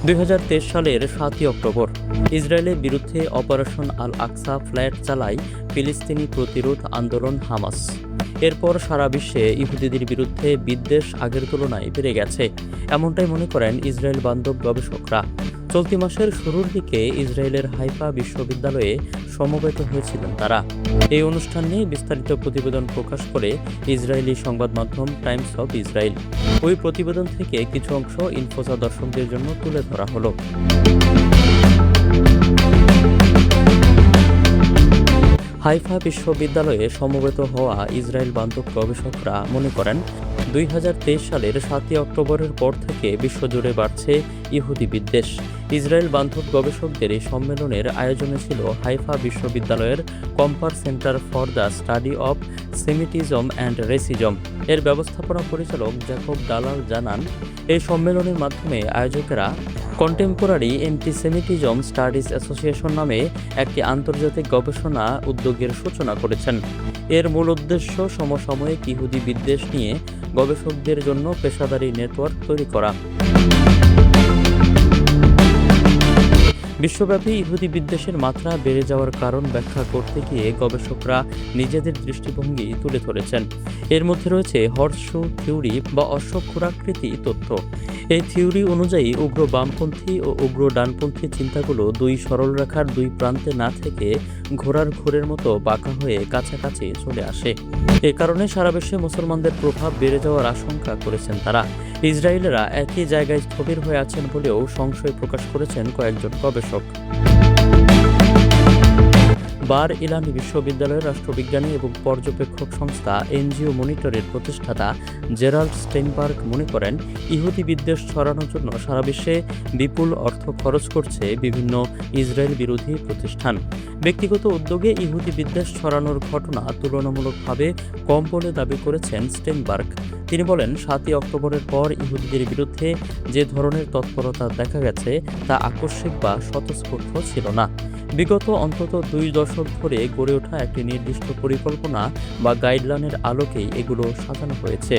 2023 সালের 7 অক্টোবর ইসরায়েলের বিরুদ্ধে অপারেশন আল আকসা ফ্ল্যাট চালায় ফিলিস্তিনি প্রতিরোধ আন্দোলন হামাস। এরপর সারা বিশ্বে ইহুদিদের বিরুদ্ধে বিদ্বেষ আগের তুলনায় বেড়ে গেছে, এমনটাই মনে করেন ইসরায়েল বান্ধব গবেষকরা। চলতি মাসের শুরুর দিকে ইসরায়েলের হাইফা বিশ্ববিদ্যালয়ে সমবেত হয়েছিলেন তারা। এই অনুষ্ঠান নিয়ে বিস্তারিত প্রতিবেদন প্রকাশ করে ইসরায়েলি সংবাদ মাধ্যম টাইমস অব ইসরায়েল। ওই প্রতিবেদন থেকে কিছু অংশ ইনফোসা দর্শকদের জন্য তুলে ধরা হলো। হাইফা বিশ্ববিদ্যালয়ে সমবেত হওয়া ইসরায়েল বান্ধব গবেষকরা মনে করেন, 2023 সালের 7 অক্টোবরের পর থেকে বিশ্বজুড়ে বাড়ছে ইহুদি বিদ্বেষ। ইসরায়েল বান্ধব গবেষকদের এই সম্মেলনের আয়োজনে ছিল হাইফা বিশ্ববিদ্যালয়ের কম্পার center for the study of semitism and racism এর ব্যবস্থাপনা পরিচালক জ্যাকব দালাল জানান, এই সম্মেলনের মাধ্যমে আয়োজকেরা কন্টেম্পোরারি অ্যান্টিসেমিটিজম স্টাডিজ অ্যাসোসিয়েশন নামে একটি আন্তর্জাতিক গবেষণা উদ্যোগের সূচনা করেছেন। এর মূল উদ্দেশ্য সমসাময়িক ইহুদি বিদ্বেষ নিয়ে গবেষকদের জন্য পেশাদারী নেটওয়ার্ক তৈরি করা। বিশ্বব্যাপী ইহুদি বিদ্বেষের মাত্রা বেড়ে যাওয়ার কারণ ব্যাখ্যা করতে গিয়ে গবেষকরা নিজেদের দৃষ্টিভঙ্গি তুলে ধরেছেন। এর মধ্যে রয়েছে হর্সশু থিওরি বা অশ্বক্ষুরাকৃতি তথ্য। এই থিওরি অনুযায়ী উগ্র বামপন্থী ও উগ্র ডানপন্থী চিন্তাগুলো দুই সরলরেখার দুই প্রান্তে না থেকে ঘোড়ার ঘোরের মতো বাঁকা হয়ে কাছাকাছি চলে আসে। এ কারণে সারা বিশ্বে মুসলমানদের প্রভাব বেড়ে যাওয়ার আশঙ্কা করেছেন তারা। ইসরায়েলেরা একই জায়গায় স্থবির হয়ে আছেন বলেও সংশয় প্রকাশ করেছেন কয়েকজন গবেষক। বার ইলান বিশ্ববিদ্যালয়ের রাষ্ট্রবিজ্ঞানী এবং পর্যবেক্ষক সংস্থা এনজিও মনিটরের প্রতিষ্ঠাতা জেরাল্ড স্টেইনবার্গ মনে করেন, ইহুদি বিদ্বেষ ছড়ানোর জন্য সারা বিশ্বে বিপুল অর্থ খরচ করছে বিভিন্ন ইসরায়েল বিরোধী প্রতিষ্ঠান। ব্যক্তিগত উদ্যোগে ইহুদি বিদ্বেষ ছড়ানোর ঘটনা তুলনামূলকভাবে কম বলে দাবি করেছেন স্টেইনবার্গ। তিনি বলেন, 7 অক্টোবরের পর ইহুদিদের বিরুদ্ধে যে ধরনের তৎপরতা দেখা গেছে তা আকস্মিক বা স্বতঃস্ফূর্ত ছিল না। বিগত অন্তত 2 দশক ধরে গড়ে ওঠা একটি নির্দিষ্ট পরিকল্পনা বা গাইডলাইনের আলোকেই এগুলো সাজানো হয়েছে।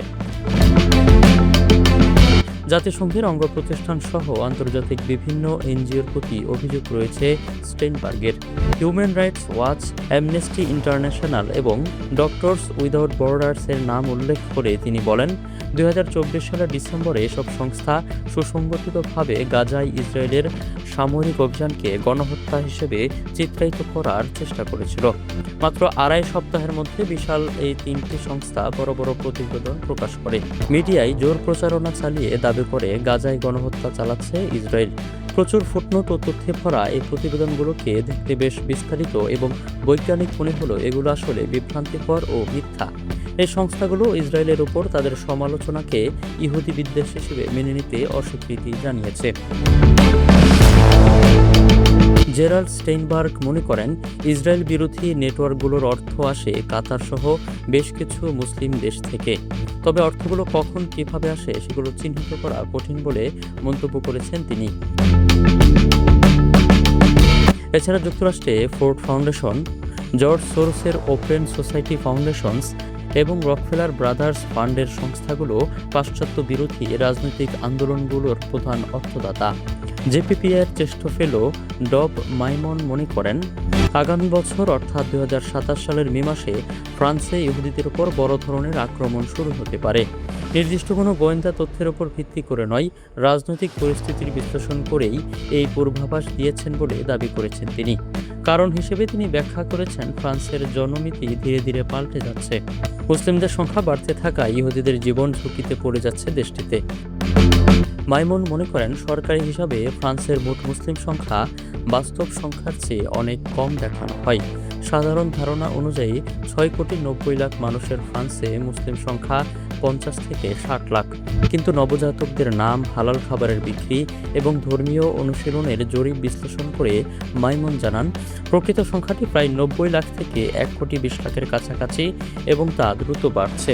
জাতিসংঘের অঙ্গ প্রতিষ্ঠান সহ আন্তর্জাতিক বিভিন্ন এনজিওর প্রতি অভিযোগ রয়েছে স্টেইনবার্গের। Human Rights Watch, Amnesty International এবং ডক্টরস উইদাউট বর্ডার্স এর নাম উল্লেখ করে তিনি বলেন, 2024 সালের ডিসেম্বরে এসব সংস্থা সুসংগঠিতভাবে গাজায় ইসরায়েলের সামরিক অভিযানকে গণহত্যা হিসেবে চিত্রায়িত করার চেষ্টা করেছিল। মাত্র 2.5 সপ্তাহের মধ্যে বিশাল এই 3টি সংস্থা বড় বড় প্রতিবেদন প্রকাশ করে মিডিয়ায় জোর প্রচারণা চালিয়ে দাবি করে গাজায় গণহত্যা চালাচ্ছে ইসরায়েল। প্রচুর ফুটনোট ও তথ্যে ভরা এই প্রতিবেদনগুলোকে দেখতে বেশ বিস্তারিত এবং বৈজ্ঞানিক মনে হলো এগুলো আসলে বিভ্রান্তিকর ও মিথ্যা। এই সংস্থাগুলো ইসরায়েলের উপর তাদের সমালোচনাকে ইহুদি বিদ্বেষ হিসেবে মেনে নিতে অস্বীকৃতি জানিয়েছে। জেরাল্ড স্টেইনবার্গ মনে করেন, ইসরায়েল বিরোধী নেটওয়ার্কগুলোর অর্থ আসে কাতার সহ বেশ কিছু মুসলিম দেশ থেকে। তবে অর্থগুলো কখন কিভাবে আসে সেগুলো চিহ্নিত করা কঠিন বলে মন্তব্য করেছেন তিনি। এছাড়া যুক্তরাষ্ট্রে ফোর্ড ফাউন্ডেশন, জর্জ সোরসের ওপেন সোসাইটি ফাউন্ডেশনস এবং রকফেলার ব্রাদার্স ফান্ডের সংস্থাগুলো পাশ্চাত্য বিরোধী রাজনৈতিক আন্দোলনগুলোর প্রধান অর্থদাতা। জেপিপিআইয়ের জ্যেষ্ঠ ফেলো ডব মাইমন মনে করেন, আগামী বছর অর্থাৎ 2027 সালের মে মাসে ফ্রান্সে ইহুদিদের উপর বড় ধরনের আক্রমণ শুরু হতে পারে। নির্দিষ্ট কোনো গোয়েন্দা তথ্যের উপর ভিত্তি করে নয়, রাজনৈতিক পরিস্থিতির বিশ্লেষণ করেই এই পূর্বাভাস দিয়েছেন বলে দাবি করেছেন তিনি। কারণ হিসেবে তিনি ব্যাখ্যা করেছেন, ফ্রান্সের জননীতি ধীরে ধীরে পাল্টে যাচ্ছে। মুসলিমদের সংখ্যা বাড়তে থাকা ইহুদিদের জীবন ঝুঁকিতে পড়ে যাচ্ছে দেশটিতে। মাইমন মনে করেন, সরকারি হিসাবে ফ্রান্সের মোট মুসলিম সংখ্যা বাস্তব সংখ্যার চেয়ে অনেক কম দেখানো হয়। সাধারণ ধারণা অনুযায়ী 6,90,00,000 মানুষের ফ্রান্সে মুসলিম সংখ্যা 50 থেকে 60 লাখ। কিন্তু নবজাতকদের নাম, হালাল খাবারের বিক্রি এবং ধর্মীয় অনুশীলনের জরিপ বিশ্লেষণ করে মাইমন জানান, প্রকৃত সংখ্যাটি প্রায় 90 লাখ থেকে 1,20,00,000 কাছাকাছি এবং তা দ্রুত বাড়ছে।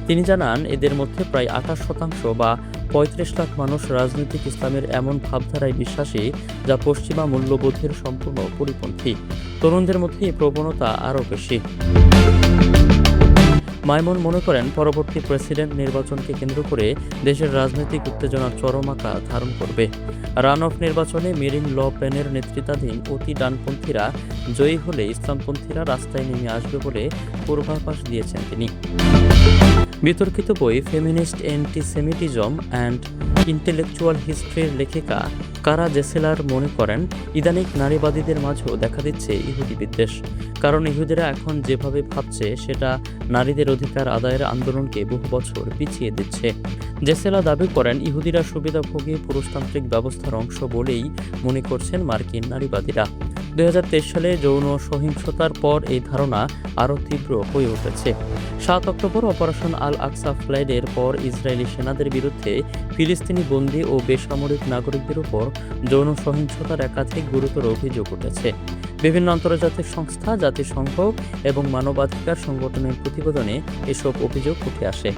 তিনি জানান, এদের মধ্যে প্রায় 28% বা 35 লাখ মানুষ রাজনৈতিক ইসলামের এমন ভাবধারায় বিশ্বাসী যা পশ্চিমা মূল্যবোধের সম্পূর্ণ পরিপন্থী। তরুণদের মধ্যে এই প্রবণতা আরও বেশি। মাইমুন মনে করেন, পরবর্তী প্রেসিডেন্ট নির্বাচনকে কেন্দ্র করে দেশের রাজনৈতিক উত্তেজনা চরম আকার ধারণ করবে। রান অফ নির্বাচনে মেরিন ল পেনের নেতৃত্বাধীন অতি ডানপন্থীরা জয়ী হলে ইসলামপন্থীরা রাস্তায় নেমে আসবে বলে পূর্বাভাস দিয়েছেন তিনি। বিতর্কিত বই ফেমিনিস্ট অ্যান্টিসেমিটিজম অ্যান্ড ইন্টেলেকচুয়াল হিস্ট্রির লেখিকা কারা জেসেলার মনে করেন, ইদানিং নারীবাদীদের মাঝেও দেখা দিচ্ছে ইহুদি বিদ্বেষ। কারণ ইহুদিরা এখন যেভাবে ভাবছে সেটা নারীদের অধিকার আদায়ের আন্দোলনকে বহু বছর পিছিয়ে দিচ্ছে। জেসেলা দাবি করেন, ইহুদিরা সুবিধাভোগী পুরুষতান্ত্রিক ব্যবস্থার অংশ বলেই মনে করছেন মার্কিন নারীবাদীরা। 2023 সালে যৌন সহিংসতার পর এই ধারণা আরও তীব্র হয়ে উঠেছে। 7 অক্টোবর অপারেশন আল আকসা ফ্লাইডের পর ইসরায়েলি সেনাদের বিরুদ্ধে ফিলিস্তিনি বন্দী ও বেসামরিক নাগরিকদের উপর যৌন সহিংসতার একাধিক গুরুতর অভিযোগ উঠেছে। বিভিন্ন আন্তর্জাতিক সংস্থা, জাতিসংঘ এবং মানবাধিকার সংগঠনের প্রতিবেদনে এসব অভিযোগ উঠে আসে।